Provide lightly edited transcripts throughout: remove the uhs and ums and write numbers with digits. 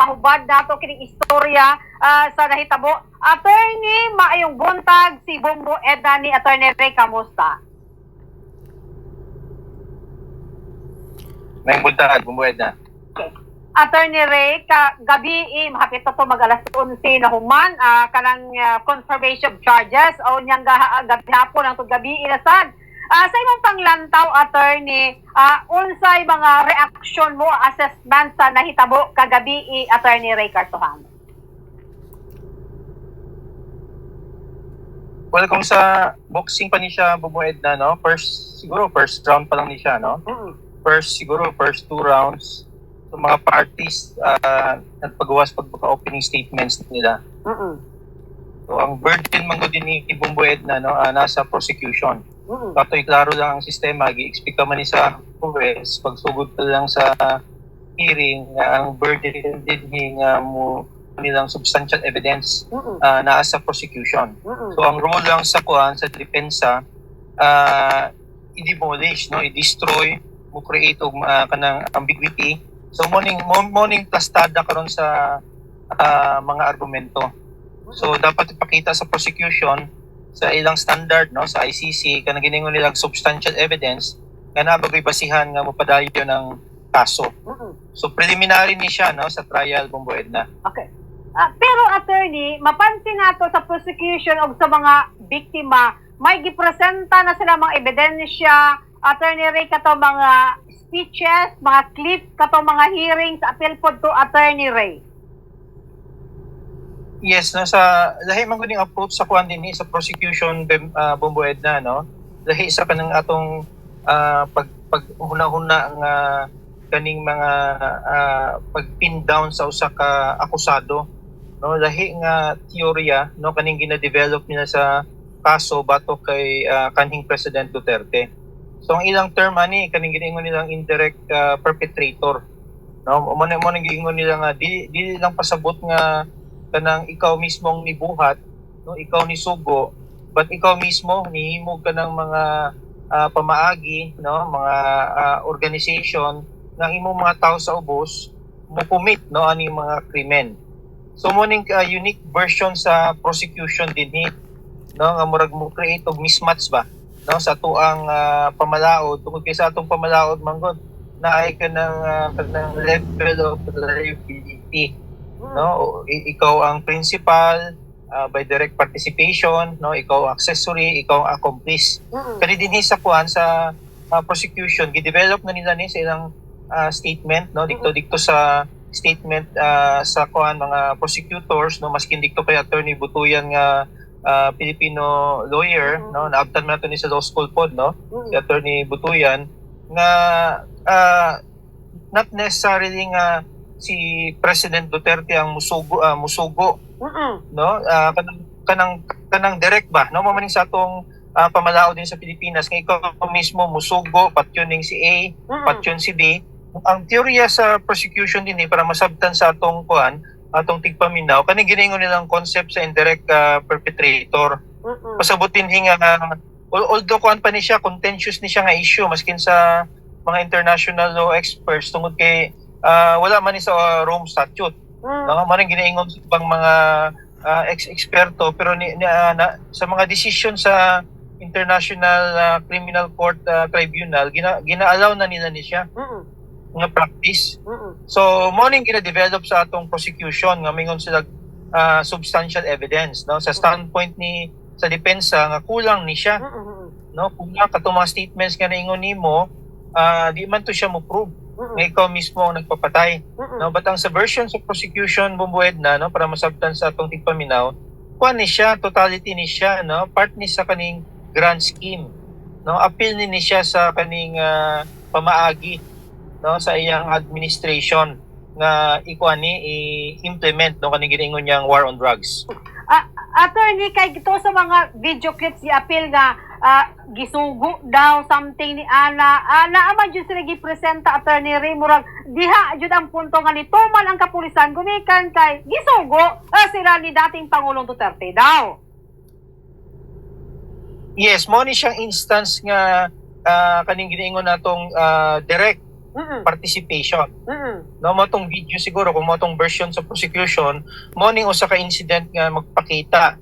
mahubad nato kining istorya sa nahitabo. Attorney, maayong buntag si Bongo Edna ni Attorney Ray, kamusta? May buntag, bumuhed na. Attorney Ray, gabi mahapit to mag-alas 11 na human kanang confirmation of charges o niyang gabi hapon ang gabi inasad. Sa imong panglantaw, attorney, unsay mga reaksyon mo, assessment sa nahitabo kagabi, Attorney Ray Cartohan? Well, kung sa boxing pa ni siya bumuhed na, no? First round pa lang ni siya, no? First 2 rounds. So, mga parties nagpagawas pagka-opening statements nila. So, ang burden man din ni bumuhed na, no? Nasa prosecution. Katoy klaro lang ang sistema, gi-expect ka man ni sa Congress, pagsugod pa lang sa hearing, ang burden din nga mo nilang substantial evidence na sa prosecution. So ang role lang sa kuan sa depensa, i-demolish, no, i-destroy, mo create og kanang ambiguity. So morning plastada karon sa mga argumento. So dapat ipakita sa prosecution sa ilang standard, no, sa ICC kanang giningon nilang substantial evidence nga nabagay basihan nga mopadayon ng kaso. So preliminary ni siya, no, sa trial bumuhed na. Okay. Pero attorney, mapansin nato sa prosecution o sa mga biktima, may gipresenta na sila mga ebidensya, Attorney Ray, kato mga speeches, mga clips, kato mga hearings, appeal po to Attorney Ray. Yes, no, sa lahi man gud approach sa kuan dinhi sa prosecution bumuhed na, no. Lahi sa kanang atong pag huna-huna nga kaning mga pag-pin down sa usa ka akusado, no, lahi nga teorya, no, kaning gina-develop nila sa kaso batok kay kanhing President Duterte. So ang ilang term ani kaning giningon nilang indirect perpetrator, no, mo nang giingon nila nga di lang pasabot nga kanang ikaw mismo ang nibuhat, no, ikaw ni sugo, but ikaw mismo nihimog ka ng mga pamaagi, no, mga organization ng imong mga tao sa ubos mo commit, no, ani mga krimen. So mo ning unique version sa prosecution dinhi, no, nga murag mo create og mismatch ba, no, sa tuang pamalaod tungod kay sa atong pamalaod manggod na ay kanang level of liability, no, ikaw ang principal by direct participation, no, ikaw accessory, ikaw ang accomplice. Kani dinhi sa kuan sa prosecution gi-develop na nila ni sa ilang statement, no, dikto sa statement sa kuan mga prosecutors, no, maskin dikto kay Attorney Butuyan nga Filipino lawyer, no, naabtan man nato ni sa law school pod, no, si Attorney Butuyan nga not necessarily nga si President Duterte ang musugo, no, kanang direct ba, no, mamaning sa atong pamalaod din sa Pilipinas nga ikaw mismo musugo patyon ning si A, patyon si B. Ang teorya sa prosecution din para masabtan sa atong kuan, atong tigpaminaw, kaning giningon nilang concept sa indirect perpetrator. Pasabutin hinga although kuan pa ni siya, contentious ni siya nga issue maskin sa mga international law experts tungod kay wala man ni sa Rome Statute. No, man ginaingon sa ibang mga ex-eksperto pero sa mga decision sa International Criminal Court Tribunal gina-allow na nila ni siya nga practice. So morning gina-develop sa atong prosecution nga mingon sila substantial evidence, no, sa standpoint ni sa depensa nga kulang ni siya, no, kulang katong mga statements nga naingon nimo di man to siya mo prove nga ikaw mismo ang nagpapatay, no, but ang sa version sa prosecution bumuhed na, no, para masabtan sa atong tigpaminaw kuan ni siya, totality ni siya, no, part ni sa kaning grand scheme, no, appeal ni siya sa kaning pamaagi, no, sa iyang administration nga ikuan ni i-implement, no, kaning giningon niyang war on drugs. Attorney, kay ito sa mga video clips i-appeal nga gisugo daw something ni Ana naman jud sila gipresenta, Attorney Ray, murag diha jud ang punto nga nituman ang kapulisan gumikan kay gisugo sila ni dating Pangulong Duterte daw. Yes, mo ni siyang instance nga kaning giniingon natong direct participation. No, mo tong video siguro kung mo tong version sa prosecution, mo ning usa ka incident nga magpakita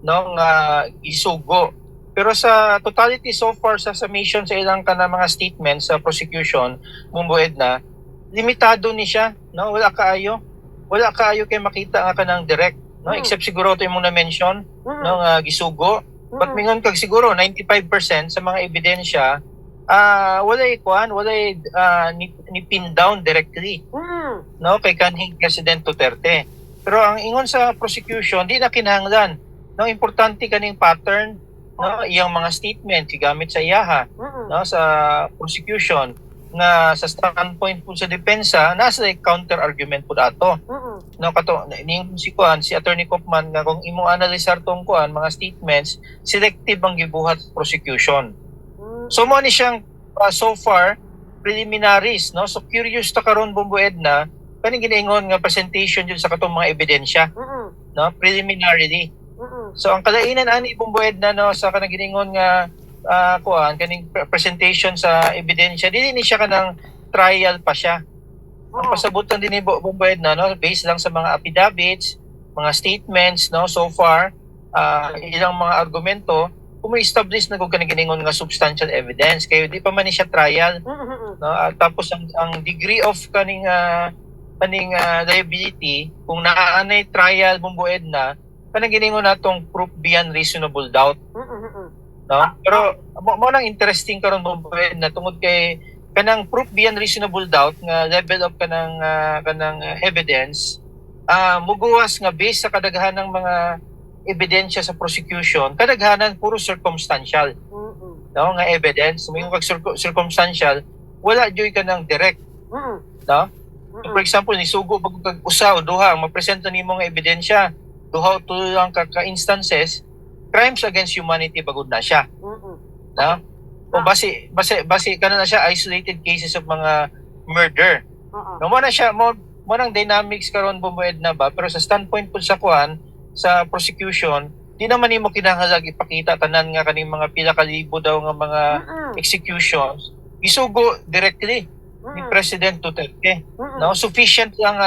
no nga isugo. Pero sa totality so far sa summation sa ilang kana mga statements sa prosecution, mumbued na limitado ni siya, no? Wala kaayo kay makita nga kanang direct, no? Except siguro to imong na mention, no nga gisugo. But mingon kag siguro 95% sa mga ebidensya walay ni pin down directly no kay kanhing President Duterte. Pero ang ingon sa prosecution di na kinahanglan no importante kaning pattern no iyang mga statement gigamit sa iyaha no sa prosecution nga sa standpoint po sa depensa nasa counter argument po dato no kato ning si Attorney Kopman nga kung imong analisar tong mga statements selective ang gibuhat prosecution. So mo ni siyang so far preliminaries no so curious ta karon Bombo Edna kaning ginaingon nga presentation jud sa katong mga ebidensya no preliminarily. So ang kalainan ani Bombo Edna no sa kanang ginaingon nga kaning presentation sa ebidensya dili ni siya kanang trial pa siya. Ang pasabutan din ni Bombo Edna no based lang sa mga affidavits, mga statements no so far ilang mga argumento establish na kung kanang giningon nga substantial evidence kayo di pa man ni siya trial no tapos ang degree of kaning liability kung naaanay trial Bombo Edna kanang giningon natong proof beyond reasonable doubt no pero mo nang interesting karon Bombo Edna tungod kay kanang proof beyond reasonable doubt nga level of kanang evidence muguwas nga based sa kadaghanang mga ebidensya sa prosecution kadaghanan puro circumstantial no nga evidence mo yung circumstantial wala joy kanang direct no for example ni sugo pag usaw duha mapresenta nimo nga ebidensya duha to lang ka instances crimes against humanity bagud na siya no o base kana na siya isolated cases of mga murder no mo na siya mo nang dynamics karon Bombo Edna ba pero sa standpoint pud sa sa prosecution di naman nimo kinahanglan ipakita tanan nga kaning mga pila ka libo daw nga mga executions isugo directly ni President Duterte no sufficient lang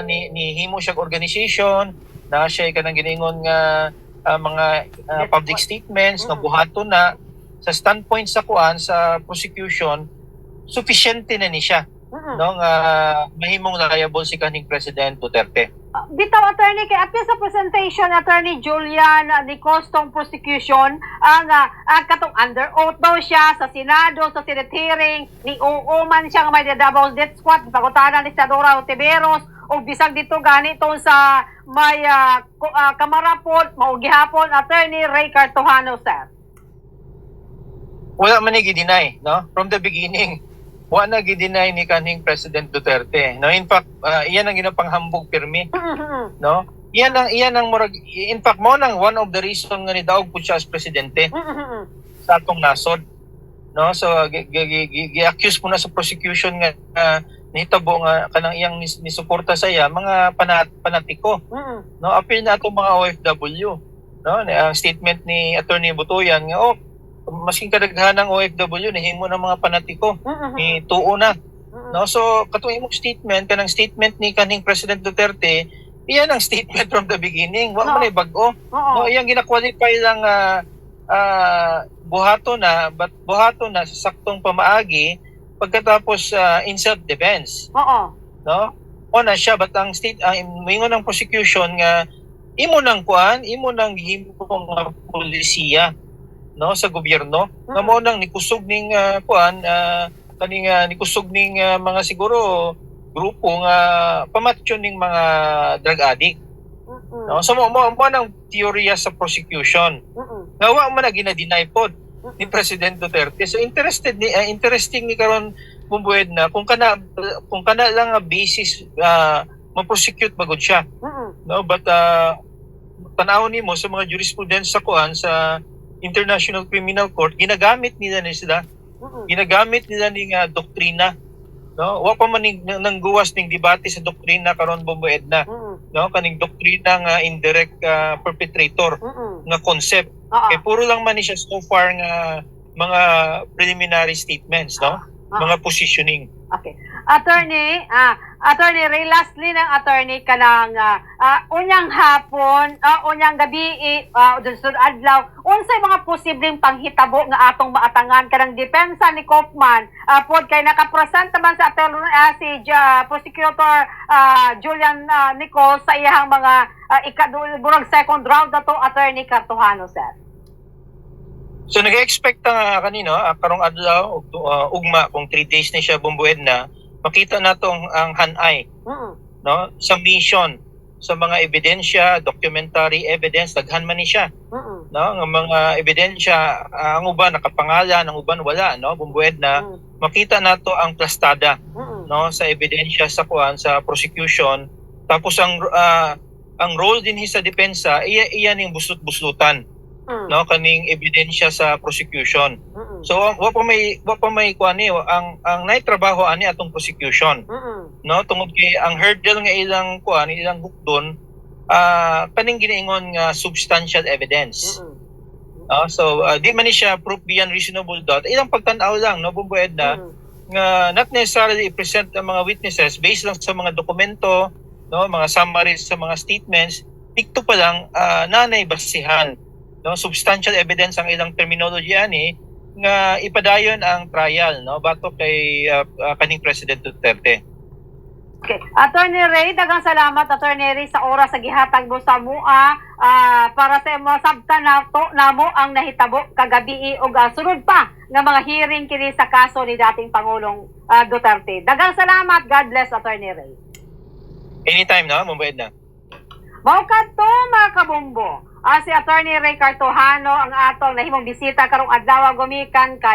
ni himo siya organization na siya kanang giningon nga mga public statements nga buhaton na sa standpoint sa sa prosecution sufficient na ni siya no nga mahimong liable si kaning President Duterte. Bitaw attorney kay apil sa presentation Attorney Julian ni Costong prosecution ang katong under oath daw siya sa Senado sa Senate hearing ni man siya nga may double death squad pagutanan ni Senadora Tiberos o bisag dito ganito sa may kamarapot mao gihapon Attorney Ray Cartojano sir. Wala man ni gi-deny no from the beginning wala na gi-deny ni kaning President Duterte no in fact iyan ang ginapanghambog pirmi no iyan ang murag in fact mo nang one of the reason nga ni daog pud siya as presidente sa atong nasod no so gi-accuse po na sa prosecution nga nihitabo nga kanang iyang nisuporta sa iya mga panatiko no apil na atong mga OFW no ang statement ni Attorney Butoyan nga masking kadaghanang OFW nahimo ng mga panatiko ni tuo na no so katong imong statement kanang statement ni kaning President Duterte iyan ang statement from the beginning wa man bag-o no iyang gina-qualify lang buhaton na sa saktong pamaagi pagkatapos in self defense no na siya but ang mingon ng prosecution nga imo nang himo nga polisiya no sa gobyerno nga mo nang nikusog ning nikusog ning mga siguro grupo nga pamatyon ning mga drug addict no so mo nang teorya sa prosecution nga wa man gina-deny pod ni President Duterte so interesting ni karon Bombo Edna kung kana lang nga basis ma-prosecute bagod siya no but tanawon nimo sa mga jurisprudence sa sa International Criminal Court ginagamit nila ning doktrina no wa pa man nang guwas ning debate sa doktrina karon Bombo Edna no kaning doktrina nga indirect perpetrator nga concept kay puro lang man ni siya so far nga mga preliminary statements no mga positioning. Okay. Attorney Ray, lastly ng attorney kanang unyang hapon, unyang gabi, sunod adlaw, unsay mga posibleng panghitabo nga atong maatangan kanang depensa ni Kaufman pod kay nakapresenta man sa si Prosecutor Julian Nicole sa iyang mga burag second round na to, Attorney Cartojano, sir. So nag-expect kanino karong adlaw ugma kung 3 days ni siya bumbued na makita natong ang hanay no sa mission sa mga ebidensya, documentary evidence daghan man ni siya no nga mga ebidensya ang uban nakapangalan, ang uban wala no bumbued na makita nato ang plastada no sa ebidensya sa sa prosecution tapos ang role din sa depensa iya ning buslut-buslutan no kaning ebidensya sa prosecution. So wa pa may kuani ang naitrabaho ani atong prosecution. No tungod kay ang hurdle nga ilang kuani ilang hukdon kaning ginaingon nga substantial evidence. So di man ni siya proof beyond reasonable doubt. Ilang pagtan-aw lang no bumbued na nga not necessarily i-present ang mga witnesses based lang sa mga dokumento no mga summaries sa mga statements dikto pa lang nanay basihan no substantial evidence ang ilang terminology ani nga ipadayon ang trial no batok kay kaning President Duterte. Okay. Attorney Ray, daghang salamat Attorney Ray sa oras sa gihatag mo sa mua para sa mo sabtan namo ang nahitabo kagabi ug sunod pa nga mga hearing kini sa kaso ni dating Pangulong Duterte. Daghang salamat. God bless, Attorney Ray. Anytime na, mabait na. Mao kadto mga kabumbo. Si Attorney Ray Cartojano ang atong nahimong bisita karong adlaw gumikan kay